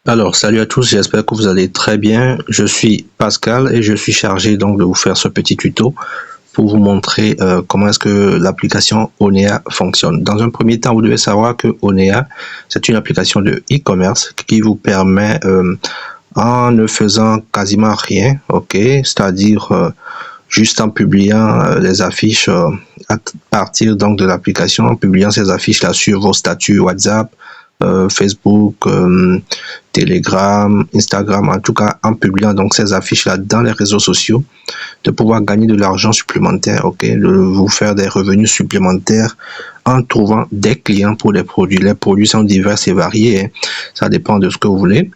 Alors, salut à tous, j'espère que vous allez très bien. Je suis Pascal et je suis chargé donc de vous faire ce petit tuto pour vous montrer comment est-ce que l'application Onea fonctionne. Dans un premier temps, vous devez savoir que Onea, c'est une application de e-commerce qui vous permet, en ne faisant quasiment rien, ok, c'est-à-dire juste en publiant les affiches à partir donc de l'application, en publiant ces affiches là sur vos statuts WhatsApp, Facebook, Telegram, Instagram, en tout cas en publiant donc ces affiches là dans les réseaux sociaux, de pouvoir gagner de l'argent supplémentaire, ok, de vous faire des revenus supplémentaires en trouvant des clients pour les produits. Les produits sont divers et variés, hein. Ça dépend de ce que vous voulez.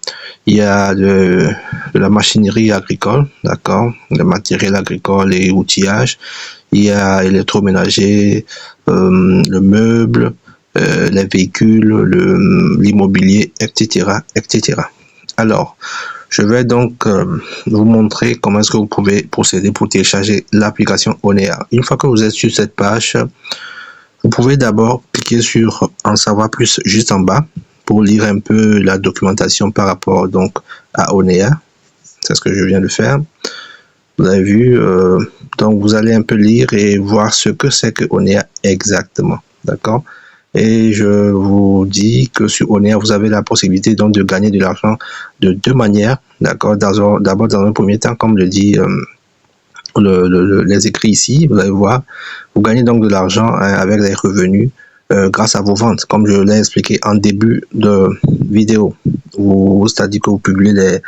Il y a de la machinerie agricole, d'accord, le matériel agricole et outillage. Il y a électroménager, le meuble, les véhicules, l'immobilier, etc., etc. Alors, je vais donc vous montrer comment est-ce que vous pouvez procéder pour télécharger l'application Onea. Une fois que vous êtes sur cette page, vous pouvez d'abord cliquer sur En savoir plus juste en bas pour lire un peu la documentation par rapport donc à Onea. C'est ce que je viens de faire. Vous avez vu, donc vous allez un peu lire et voir ce que c'est que Onea exactement, d'accord? Et je vous dis que sur Onea, vous avez la possibilité donc de gagner de l'argent de deux manières, d'accord? D'abord, dans un premier temps, comme le dit les écrits ici, vous allez voir, vous gagnez donc de l'argent avec les revenus grâce à vos ventes, comme je l'ai expliqué en début de vidéo. C'est-à-dire que vous publiez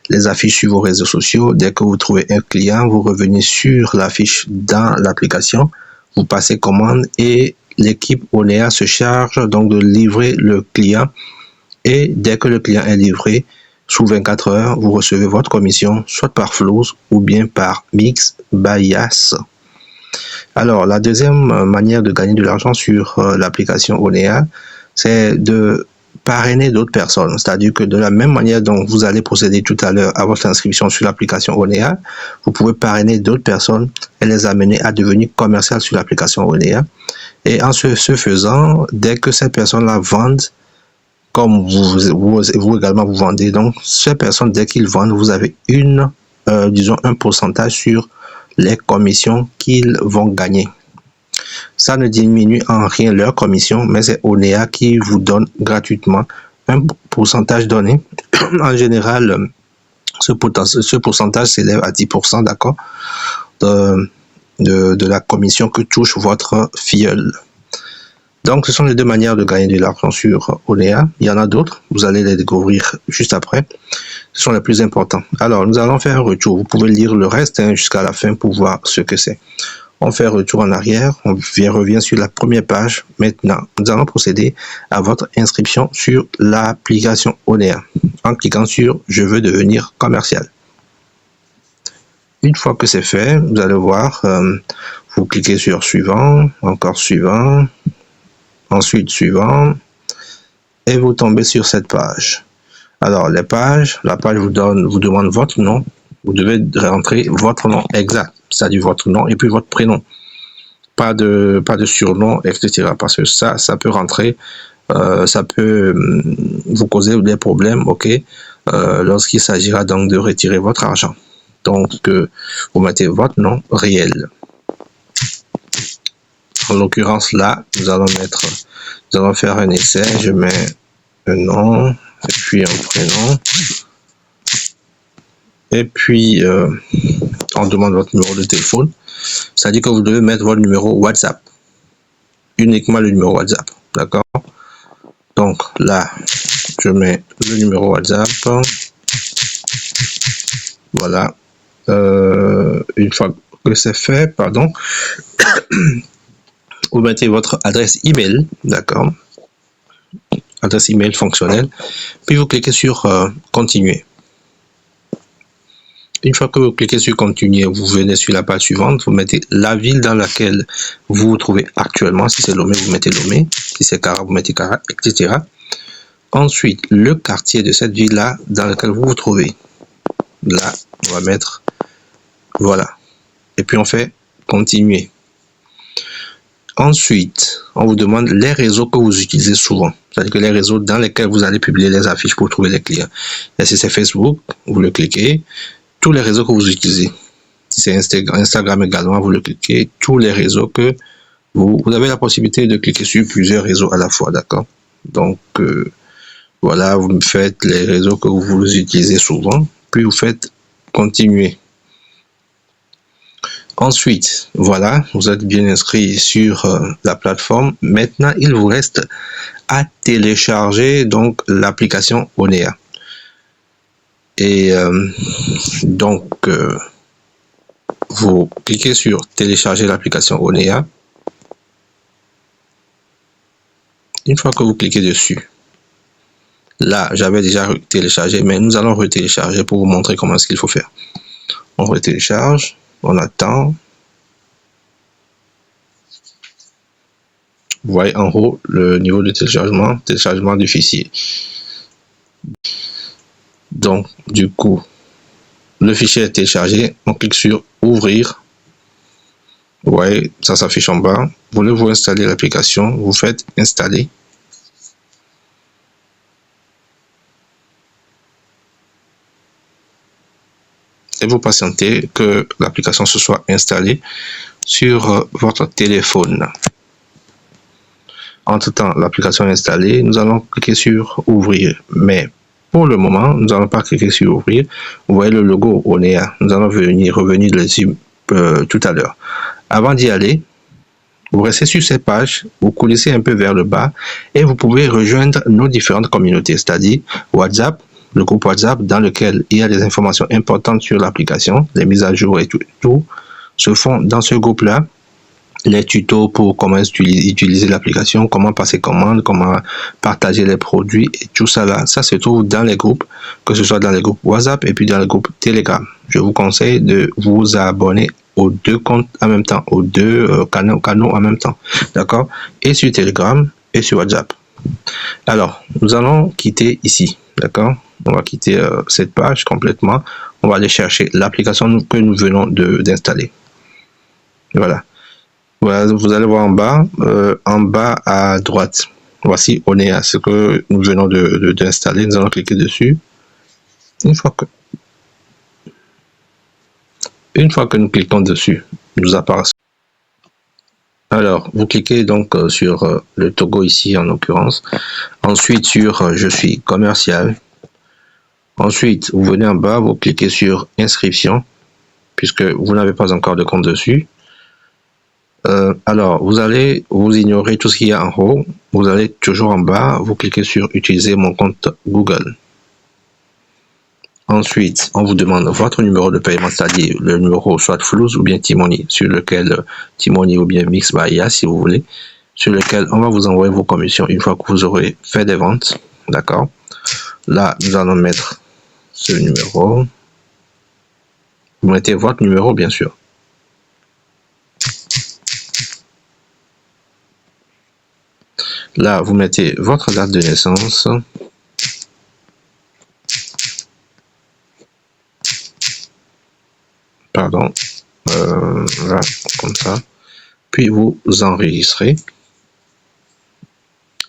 les affiches sur vos réseaux sociaux. Dès que vous trouvez un client, vous revenez sur l'affiche dans l'application, vous passez commande et l'équipe Onea se charge donc de livrer le client. Et dès que le client est livré, sous 24 heures, vous recevez votre commission, soit par Flows ou bien par Mix Bias. Alors, la deuxième manière de gagner de l'argent sur l'application Onea, c'est de parrainer d'autres personnes. C'est-à-dire que de la même manière dont vous allez procéder tout à l'heure à votre inscription sur l'application Onea, vous pouvez parrainer d'autres personnes et les amener à devenir commerciales sur l'application Onea. Et en ce faisant, dès que ces personnes-là vendent, comme vous également vous vendez, donc ces personnes, dès qu'ils vendent, vous avez disons un pourcentage sur les commissions qu'ils vont gagner. Ça ne diminue en rien leur commission, mais c'est Onea qui vous donne gratuitement un pourcentage donné. En général, ce pourcentage s'élève à 10%, d'accord, de la commission que touche votre filleul. Donc, ce sont les deux manières de gagner de l'argent sur Onea. Il y en a d'autres, vous allez les découvrir juste après. Ce sont les plus importants. Alors, nous allons faire un retour. Vous pouvez lire le reste jusqu'à la fin pour voir ce que c'est. On fait retour en arrière, on revient sur la première page. Maintenant, nous allons procéder à votre inscription sur l'application Onea en cliquant sur « Je veux devenir commercial ». Une fois que c'est fait, vous allez voir, vous cliquez sur « Suivant », encore « Suivant », ensuite « Suivant » et vous tombez sur cette page. Alors, la page vous demande votre nom. Vous devez rentrer votre nom exact, c'est-à-dire votre nom et puis votre prénom. Pas de surnom, etc. Parce que ça peut rentrer, ça peut vous causer des problèmes, ok, lorsqu'il s'agira donc de retirer votre argent. Donc, vous mettez votre nom réel. En l'occurrence, là, nous allons faire un essai. Je mets un nom, et puis un prénom. Et puis, on demande votre numéro de téléphone. C'est-à-dire que vous devez mettre votre numéro WhatsApp. Uniquement le numéro WhatsApp. D'accord? Donc, là, je mets le numéro WhatsApp. Voilà. Une fois que c'est fait, pardon, vous mettez votre adresse email. D'accord? Adresse email fonctionnelle. Puis, vous cliquez sur Continuer. Une fois que vous cliquez sur Continuer, vous venez sur la page suivante, vous mettez la ville dans laquelle vous vous trouvez actuellement. Si c'est Lomé, vous mettez Lomé. Si c'est Kara, vous mettez Kara, etc. Ensuite, le quartier de cette ville-là dans lequel vous vous trouvez. Là, on va mettre, voilà. Et puis on fait Continuer. Ensuite, on vous demande les réseaux que vous utilisez souvent. C'est-à-dire que les réseaux dans lesquels vous allez publier les affiches pour trouver les clients. Et si c'est Facebook, vous le cliquez. Tous les réseaux que vous utilisez. Si c'est Instagram également, vous le cliquez. Tous les réseaux que vous avez la possibilité de cliquer sur plusieurs réseaux à la fois, d'accord? Donc, voilà, vous me faites les réseaux que vous utilisez souvent, puis vous faites continuer. Ensuite, voilà, vous êtes bien inscrit sur la plateforme. Maintenant, il vous reste à télécharger donc l'application Onea. Et vous cliquez sur télécharger l'application Onea. Une fois que vous cliquez dessus, là, j'avais déjà téléchargé, mais nous allons retélécharger pour vous montrer comment est-ce qu'il faut faire. On retélécharge, on attend. Vous voyez en haut le niveau de téléchargement du fichier. Donc, du coup, le fichier est téléchargé. On clique sur ouvrir. Vous voyez, ça s'affiche en bas. Voulez-vous installer l'application? Vous faites installer. Et vous patientez que l'application se soit installée sur votre téléphone. Entre-temps, l'application est installée. Nous allons cliquer sur ouvrir. Mais pour le moment, nous n'allons pas cliquer sur ouvrir. Vous voyez le logo Onea. Nous allons revenir dessus tout à l'heure. Avant d'y aller, vous restez sur cette page, vous coulissez un peu vers le bas et vous pouvez rejoindre nos différentes communautés, c'est-à-dire WhatsApp, le groupe WhatsApp dans lequel il y a des informations importantes sur l'application, les mises à jour et tout se font dans ce groupe-là. Les tutos pour comment utiliser l'application, comment passer commande, comment partager les produits et tout ça là, ça se trouve dans les groupes, que ce soit dans les groupes WhatsApp et puis dans les groupes Telegram. Je vous conseille de vous abonner aux deux comptes en même temps, aux deux canaux en même temps, d'accord? Et sur Telegram et sur WhatsApp. Alors, nous allons quitter ici, d'accord? On va quitter cette page complètement. On va aller chercher l'application que nous venons d'installer. Voilà. Voilà, vous allez voir en bas à droite. Voici Onea, ce que nous venons d'installer. Nous allons cliquer dessus. Une fois que nous cliquons dessus, il nous apparaît. Alors, vous cliquez donc sur le Togo ici en l'occurrence. Ensuite sur je suis commercial. Ensuite, vous venez en bas, vous cliquez sur inscription, puisque vous n'avez pas encore de compte dessus. Alors, vous ignorez tout ce qu'il y a en haut. Vous allez toujours en bas, vous cliquez sur utiliser mon compte Google. Ensuite, on vous demande votre numéro de paiement, c'est-à-dire le numéro soit Flouz ou bien Timoni, sur lequel Timoni ou bien Mixbaya si vous voulez, sur lequel on va vous envoyer vos commissions une fois que vous aurez fait des ventes. D'accord? Là, nous allons mettre ce numéro. Vous mettez votre numéro, bien sûr. Là, vous mettez votre date de naissance. Pardon. Là, comme ça. Puis vous enregistrez.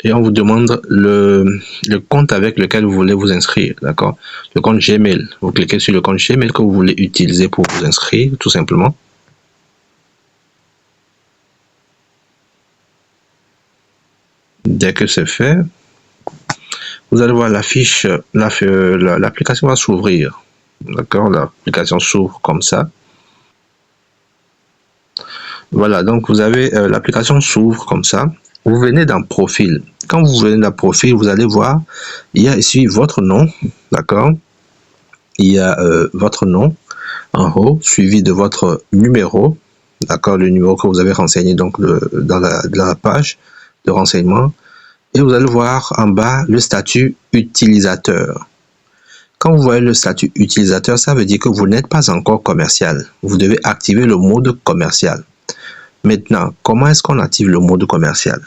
Et on vous demande le compte avec lequel vous voulez vous inscrire. D'accord? Le compte Gmail. Vous cliquez sur le compte Gmail que vous voulez utiliser pour vous inscrire, tout simplement. Dès que c'est fait, vous allez voir l'affiche, l'application va s'ouvrir. D'accord, l'application s'ouvre comme ça. Voilà, donc vous avez l'application s'ouvre comme ça. Vous venez dans profil. Quand vous venez dans profil, vous allez voir, il y a ici votre nom, d'accord. Il y a votre nom en haut, suivi de votre numéro, d'accord, le numéro que vous avez renseigné donc dans la page de renseignement. Et vous allez voir en bas le statut utilisateur. Quand vous voyez le statut utilisateur, ça veut dire que vous n'êtes pas encore commercial. Vous devez activer le mode commercial. Maintenant, comment est-ce qu'on active le mode commercial?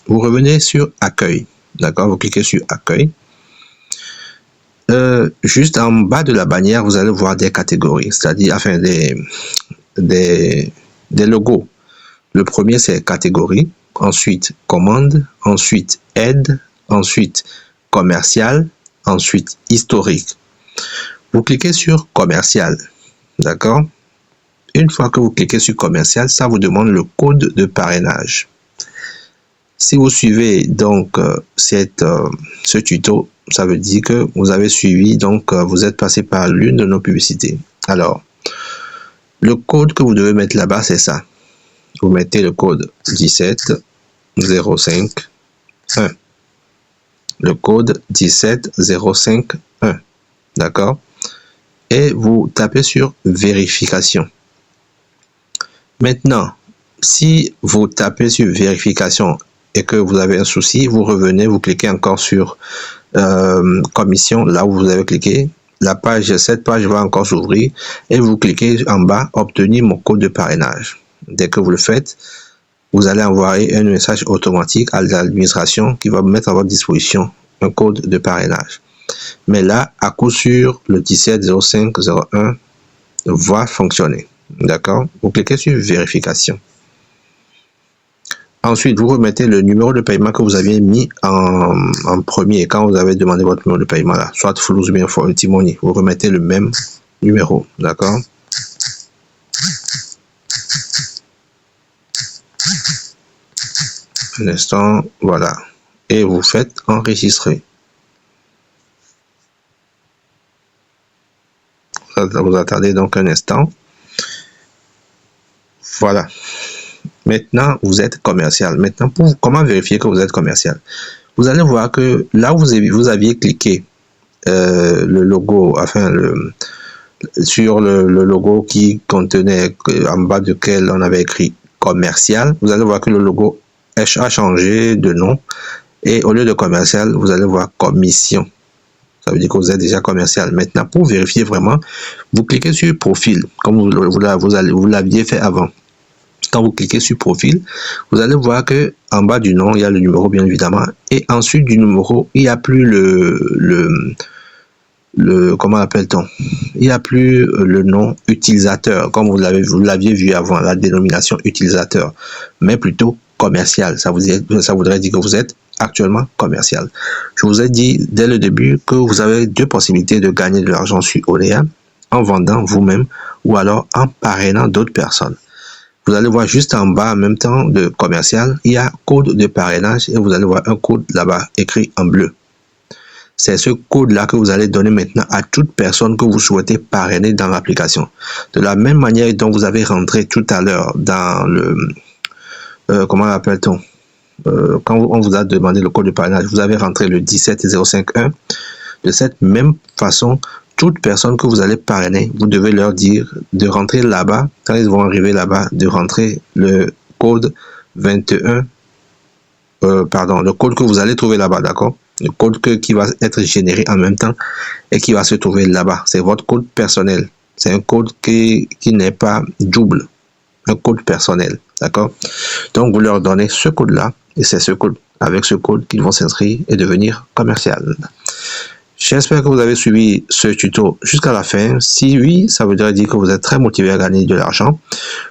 Vous revenez sur accueil. D'accord, vous cliquez sur accueil. Juste en bas de la bannière, vous allez voir des catégories, c'est-à-dire enfin des logos. Le premier, c'est catégorie, ensuite commande, ensuite aide, ensuite commercial, ensuite historique. Vous cliquez sur commercial, d'accord? Une fois que vous cliquez sur commercial, ça vous demande le code de parrainage. Si vous suivez donc ce tuto, ça veut dire que vous avez suivi, donc vous êtes passé par l'une de nos publicités. Alors, le code que vous devez mettre là-bas, c'est ça. Vous mettez le code 17051. Le code 17051. D'accord? Et vous tapez sur vérification. Maintenant, si vous tapez sur vérification et que vous avez un souci, vous revenez, vous cliquez encore sur commission, là où vous avez cliqué. Cette page va encore s'ouvrir et vous cliquez en bas, obtenir mon code de parrainage. Dès que vous le faites, vous allez envoyer un message automatique à l'administration qui va mettre à votre disposition un code de parrainage. Mais là, à coup sûr, le 170501 va fonctionner. D'accord? Vous cliquez sur vérification. Ensuite, vous remettez le numéro de paiement que vous aviez mis en premier quand vous avez demandé votre numéro de paiement là, soit Flux ou bien T-Money. Vous remettez le même numéro. D'accord? Un instant, voilà. Et vous faites enregistrer. Vous attendez donc un instant. Voilà. Maintenant, vous êtes commercial. Maintenant, comment vérifier que vous êtes commercial? Vous allez voir que là où vous aviez cliqué le logo, sur le logo qui contenait, en bas duquel on avait écrit commercial, vous allez voir que le logo a changé de nom. Et au lieu de commercial, vous allez voir commission. Ça veut dire que vous êtes déjà commercial. Maintenant, pour vérifier vraiment, vous cliquez sur profil, comme vous l'aviez fait avant. Quand vous cliquez sur profil, vous allez voir que en bas du nom, il y a le numéro, bien évidemment. Et ensuite du numéro, il n'y a plus comment appelle-t-on? Il n'y a plus le nom utilisateur, comme vous l'aviez vu avant, la dénomination utilisateur, mais plutôt commercial. Ça voudrait dire que vous êtes actuellement commercial. Je vous ai dit dès le début que vous avez deux possibilités de gagner de l'argent sur Olea, en vendant vous-même ou alors en parrainant d'autres personnes. Vous allez voir juste en bas, en même temps de commercial, il y a code de parrainage et vous allez voir un code là-bas écrit en bleu. C'est ce code-là que vous allez donner maintenant à toute personne que vous souhaitez parrainer dans l'application. De la même manière dont vous avez rentré tout à l'heure dans le... comment appelle-t-on? Quand on vous a demandé le code de parrainage, vous avez rentré le 17051. De cette même façon, toute personne que vous allez parrainer, vous devez leur dire de rentrer là-bas, quand ils vont arriver là-bas, de rentrer le code 21, le code que vous allez trouver là-bas, d'accord? Le code qui va être généré en même temps et qui va se trouver là-bas. C'est votre code personnel. C'est un code qui n'est pas double. Un code personnel, d'accord? Donc, vous leur donnez ce code-là et c'est ce code, avec ce code qu'ils vont s'inscrire et devenir commercial. J'espère que vous avez suivi ce tuto jusqu'à la fin. Si oui, ça voudrait dire que vous êtes très motivé à gagner de l'argent.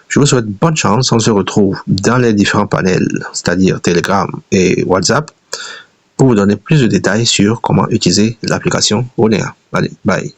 Je vous souhaite bonne chance. On se retrouve dans les différents panels, c'est-à-dire Telegram et WhatsApp, pour vous donner plus de détails sur comment utiliser l'application Olea. Allez, bye.